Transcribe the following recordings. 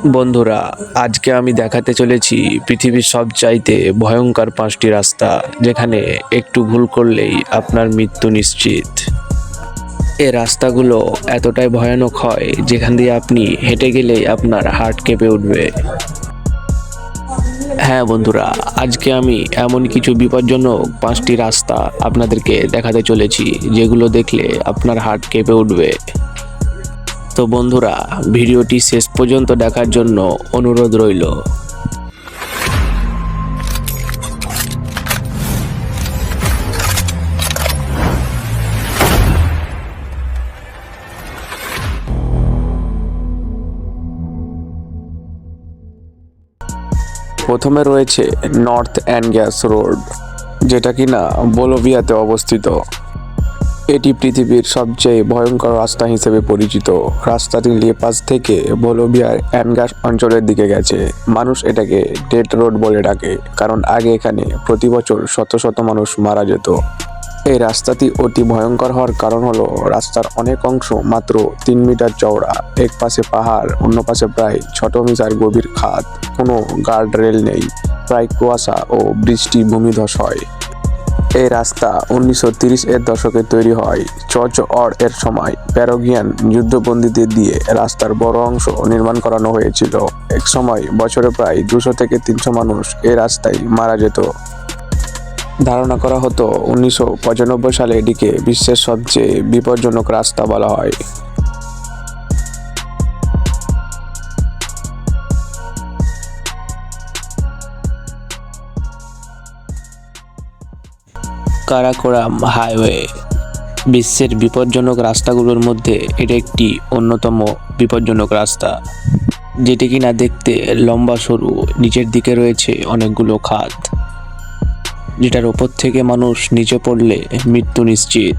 বন্ধুরা, আজকে আমি দেখাতে চলেছি পৃথিবীর সবচাইতে ভয়ঙ্কর 5টি রাস্তা, যেখানে একটু ভুল করলেই আপনার মৃত্যু নিশ্চিত। এই রাস্তাগুলো এতটাই ভয়ানক হয়, যেখান দিয়ে আপনি হেঁটে গেলেই আপনার হার্ট কেঁপে উঠবে। হ্যাঁ বন্ধুরা, আজকে আমি এমন কিছু বিপজ্জনক 5টি রাস্তা আপনাদেরকে দেখাতে চলেছি, যেগুলো দেখলে আপনার হার্ট কেঁপে উঠবে। তো বন্ধুরা, ভিডিওটি শেষ পর্যন্ত দেখার জন্য অনুরোধ রইল। প্রথমে রয়েছে নর্থ অ্যানগ্যাস রোড, যেটা কিনা বোলোভিয়াতে অবস্থিত। এটি পৃথিবীর সবচেয়ে ভয়ঙ্কর রাস্তা হিসেবে পরিচিত। রাস্তাটি লেপাস থেকে বোলোভিয়ার অ্যানগাস অঞ্চলের দিকে গেছে। মানুষ এটাকে ডেড রোড বলে ডাকে, কারণ আগে এখানে প্রতি বছর শত শত মানুষ মারা যেত। এই রাস্তাটি অতি ভয়ঙ্কর হওয়ার কারণ হলো রাস্তার অনেক অংশ মাত্র 3 মিটার চওড়া। এক পাশে পাহাড়, অন্য পাশে প্রায় 6 মিটার গভীর খাদ। কোনো গার্ড রেল নেই, প্রায় কুয়াশা ও বৃষ্টি ভূমিধস হয়। এই রাস্তা 1930 এর দশকে তৈরি হয়। জর্জ অর এর সময় প্যারাগুয়ান যুদ্ধবন্দীদের দিয়ে রাস্তার বড় অংশ নির্মাণ করানো হয়েছিল। এক সময় বছরে প্রায় 200 থেকে 300 মানুষ এই রাস্তায় মারা যেত। ধারণা করা হতো 1995 সালে এটিকে বিশ্বের সবচেয়ে বিপজ্জনক রাস্তা বলা হয়। কারাকোরাম হাইওয়ে বিশ্বের বিপজ্জনক রাস্তাগুলোর মধ্যে এটা একটি অন্যতম বিপজ্জনক রাস্তা, যেটি কিনা দেখতে লম্বা সরু, নিচের দিকে রয়েছে অনেকগুলো খাদ, যেটার ওপর থেকে মানুষ নিচে পড়লে মৃত্যু নিশ্চিত।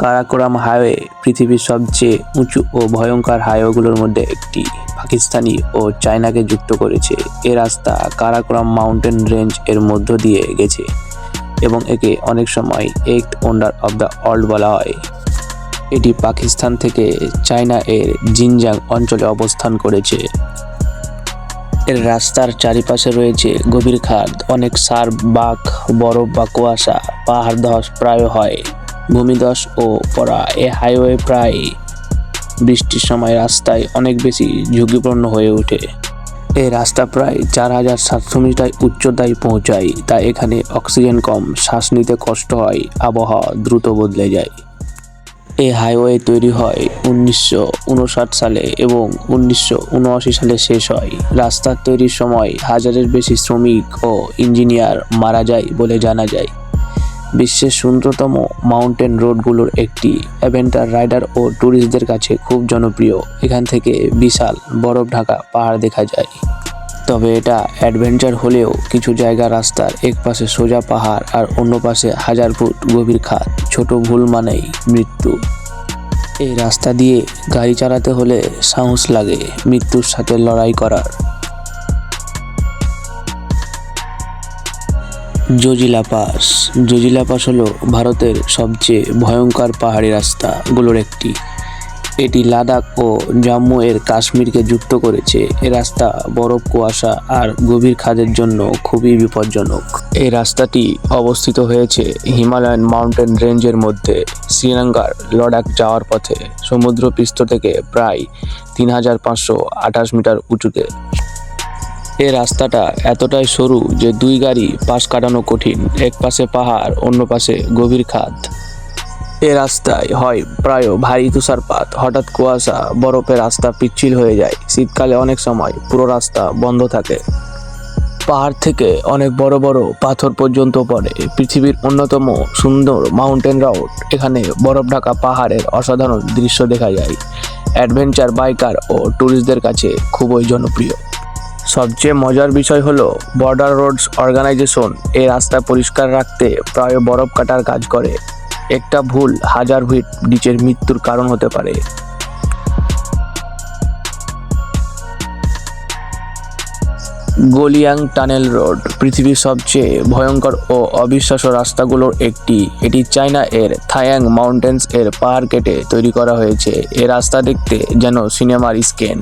কারাকোরাম হাইওয়ে পৃথিবীর সবচেয়ে উঁচু ও ভয়ঙ্কর হাইওয়েগুলোর মধ্যে একটি। পাকিস্তানি ও চায়নাকে যুক্ত করেছে। এ রাস্তা কারাকোরাম মাউন্টেন রেঞ্জ এর মধ্য দিয়ে গেছে এবং একে অনেক সময় eight wonder of the world বলা হয়। এটি পাকিস্তান থেকে চায়না এর জিনজিয়াং অঞ্চলে অবস্থান করেছে। এর রাস্তার চারিপাশে রয়েছে গভীর খাদ, অনেক সার, বাঁক, বরফ বা কুয়াশা। পাহাড় ধস প্রায় হয়, ভূমিধস ও পড়া। এ হাইওয়ে প্রায় বৃষ্টির সময় রাস্তায় অনেক বেশি ঝুঁকিপূর্ণ হয়ে ওঠে। এই রাস্তা প্রায় 4700 মিটার উচ্চতায় পৌঁছায়, তাই এখানে অক্সিজেন কম, শ্বাস নিতে কষ্ট হয়, আবহাওয়া দ্রুত বদলে যায়। এই হাইওয়ে তৈরি হয় 1959 সালে এবং 1979 সালে শেষ হয়। রাস্তা তৈরির সময় 1000-এর বেশি শ্রমিক ও ইঞ্জিনিয়ার মারা যায় বলে জানা যায়। বিশ্বের সুন্দরতম মাউন্টেন রোডগুলোর একটি, অ্যাডভেঞ্চার রাইডার ও ট্যুরিস্টদের কাছে খুব জনপ্রিয়। এখান থেকে বিশাল বরফ ঢাকা পাহাড় দেখা যায়। তবে এটা অ্যাডভেঞ্চার হলেও কিছু জায়গা রাস্তার এক পাশে সোজা পাহাড় আর অন্য পাশে 1000 ফুট গভীর খাদ। ছোট ভুল মানেই মৃত্যু। এই রাস্তা দিয়ে গাড়ি চালাতে হলে সাহস লাগে মৃত্যুর সাথে লড়াই করার। জোজিলা পাস। জোজিলা পাস হলো ভারতের সবচেয়ে ভয়ঙ্কর পাহাড়ি রাস্তাগুলোর একটি। এটি লাদাখ ও জম্মু এর কাশ্মীরকে যুক্ত করেছে। এই রাস্তা বরফ, কুয়াশা আর গভীর খাদের জন্য খুবই বিপজ্জনক। এই রাস্তাটি অবস্থিত হয়েছে হিমালয়ান মাউন্টেন রেঞ্জের মধ্যে, শ্রীনগর লাদাখ যাওয়ার পথে, সমুদ্রপৃষ্ঠ থেকে প্রায় 3528 মিটার উঁচুতে। এই রাস্তাটা এতটাই সরু যে 2 গাড়ি পাশ কাটানো কঠিন। এক পাশে পাহাড়, অন্য পাশে গভীর খাদ। এ রাস্তায় হয় প্রায় ভারী তুষারপাত, হঠাৎ কুয়াশা, বরফে রাস্তা পিচ্ছিল হয়ে যায়। শীতকালে অনেক সময় পুরো রাস্তা বন্ধ থাকে। পাহাড় থেকে অনেক বড় বড় পাথর পর্যন্ত পড়ে। পৃথিবীর অন্যতম সুন্দর মাউন্টেন রোড। এখানে বরফ ঢাকা পাহাড়ের অসাধারণ দৃশ্য দেখা যায়। অ্যাডভেঞ্চার বাইকার ও ট্যুরিস্টদের কাছে খুবই জনপ্রিয়। সবচেয়ে মজার বিষয় হলো বর্ডার রোডস অর্গানাইজেশন এই রাস্তা পরিষ্কার রাখতে প্রায় বরফ কাটার কাজ করে। একটা ভুল 1000 ফিট নিচের মৃত্যুর কারণ হতে পারে। গোলিয়াং টানেল রোড পৃথিবীর সবচেয়ে ভয়ঙ্কর ও অবিশ্বাস্য রাস্তাগুলোর একটি। এটি চায়না এর থায়াং মাউন্টেন্স এর পাহাড় কেটে তৈরি করা হয়েছে। এই রাস্তা দেখতে যেন সিনেমার স্ক্যান।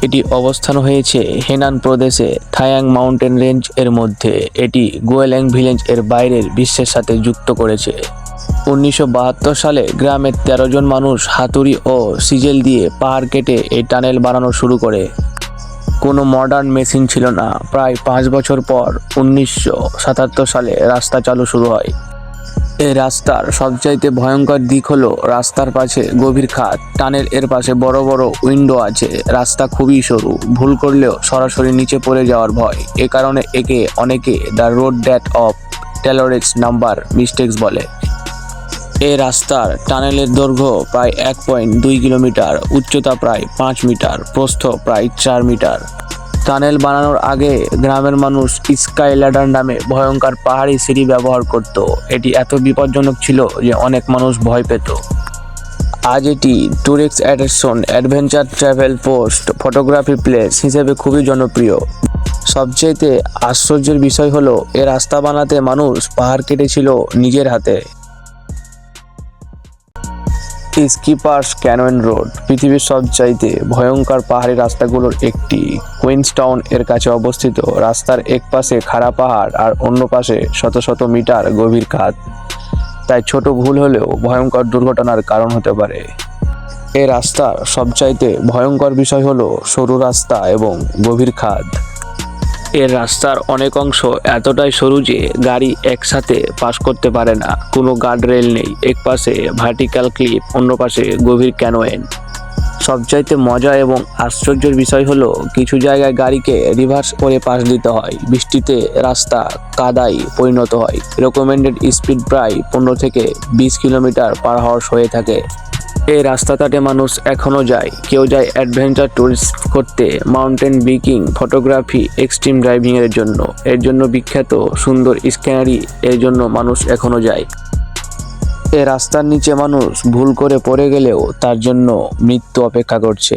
এটি অবস্থান হয়েছে হেনান প্রদেশে থায়াং মাউন্টেন রেঞ্জ এর মধ্যে। এটি গুয়েল্যাং ভিলেজ এর বাইরের বিশ্বের সাথে যুক্ত করেছে। 1972 সালে গ্রামের 13 জন মানুষ হাতুড়ি ও সিজেল দিয়ে পাহাড় কেটে এই টানেল বানানো শুরু করে। কোনো মডার্ন মেশিন ছিল না। প্রায় 5 বছর পর 1977 সালে রাস্তা চালু শুরু হয়। এই রাস্তার সবচাইতে ভয়ঙ্কর দিক হলো রাস্তার পাশে গভীর খাদ, টানেল এর পাশে বড় বড় উইন্ডো আছে। রাস্তা খুবই সরু, ভুল করলেও সরাসরি নিচে পড়ে যাওয়ার ভয়। এ কারণে একে অনেকে the road that of terrorist number mistakes বলে। এই রাস্তার টানেলের দৈর্ঘ্য প্রায় 1.2 কিলোমিটার, উচ্চতা প্রায় 5 মিটার, প্রস্থ প্রায় 4 মিটার। টানেল বানানোর আগে গ্রামের মানুষ স্কাই ল্যাডার নামে ভয়ঙ্কর পাহাড়ি সিঁড়ি ব্যবহার করত। এটি এত বিপজ্জনক ছিল যে অনেক মানুষ ভয় পেত। আজ এটি tourist attraction, adventure travel post, photography place হিসেবে খুবই জনপ্রিয়। সবচেয়ে আশ্চর্যের বিষয় হলো এ রাস্তা বানাতে মানুষ পাহাড় কেটেছিল নিজের হাতে। স্কিপার্স ক্যানয়ন রোড পৃথিবীর সবচাইতে ভয়ঙ্কর পাহাড়ি রাস্তাগুলোর একটি। কুইন্সটাউন এর কাছে অবস্থিত। রাস্তার এক পাশে খাড়া পাহাড় আর অন্য পাশে শত শত মিটার গভীর খাদ। তাই ছোট ভুল হলেও ভয়ঙ্কর দুর্ঘটনার কারণ হতে পারে। এই রাস্তার সবচাইতে ভয়ঙ্কর বিষয় হলো সরু রাস্তা এবং গভীর খাদ। এর রাস্তার অনেক অংশ এতটাই সরু যে গাড়ি একসাথে পাস করতে পারে না। কোনো গার্ড রেল নেই। এক পাশে ভার্টিক্যাল ক্লিফ, অন্য পাশে গভীর ক্যানোয়েন। সবচাইতে মজা এবং আশ্চর্যের বিষয় হলো কিছু জায়গায় গাড়িকে রিভার্স করে পাশ দিতে হয়। বৃষ্টিতে রাস্তা কাদায় পরিণত হয়। রেকমেন্ডেড স্পিড প্রায় 15 থেকে 20 কিলোমিটার পার হাওয়ার হয়ে থাকে। এই রাস্তাটাতে মানুষ এখনও যায়। কেউ যায় অ্যাডভেঞ্চার ট্যুরিস্ট করতে, mountain biking, photography, extreme driving এর জন্য। এর জন্য বিখ্যাত সুন্দর স্ক্যানারি, এর জন্য মানুষ এখনও যায়। এই রাস্তার নিচে মানুষ ভুল করে পড়ে গেলেও তার জন্য মৃত্যু অপেক্ষা করছে।